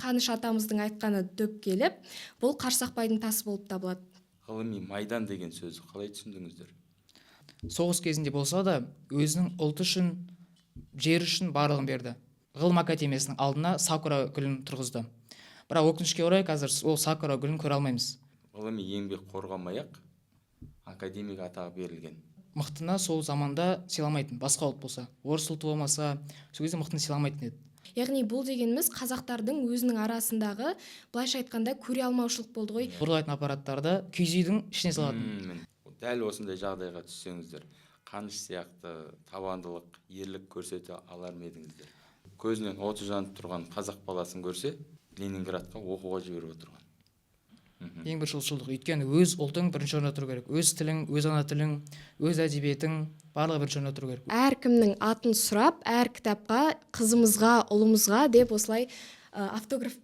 Қаныш атамыздың айтқаны дөп келіп, бұл Қарсақбайдың тасы болып табылады. Ғылыми майдан деген сөзді қалай түсіндіңіздер? Соғыс кезінде болса да өзінің ұлты үшін, жер үшін барлығын берді. Ғылым академиясының алдына сакура гүлін тұрғызды. Бірақ өкінішке орай қазір ол сакура гүлін көре алмаймыз. Ғылыми еңбек қорғамай-ақ академик атағы берілген. Мықтыны сол заманда сыйламайтын, басқа ұлт болса, орыс ұлты болмаса, сол кезде мықтыны сыйламайтын еді. Яғни бұл дегеніміз қазақтардың өзінің арасындағы, былайша айтқанда, көре алмаушылық болды ғой. Ұрлайтын аппараттарды киіз үйдің ішіне салатын. Дәл осындай жағдайға түссеңіздер, Қаныш сияқты табандылық, ерлік көрсете алар ма едіңіздер? Көзінен оты жанып тұрған қазақ баласын көрсе, Ленинградқа оқуға жіберіп отырған. Ең бірінші ұлтшылдық. Өйткені өз ұлтың бірінші орында тұру керек. Өз тілің, өз ана тілің, өз әдебиетің барлығы бірінші орында тұру керек. Әркімнің атын сұрап, әр кітапқа қызымызға, ұлымызға деп осылай автограф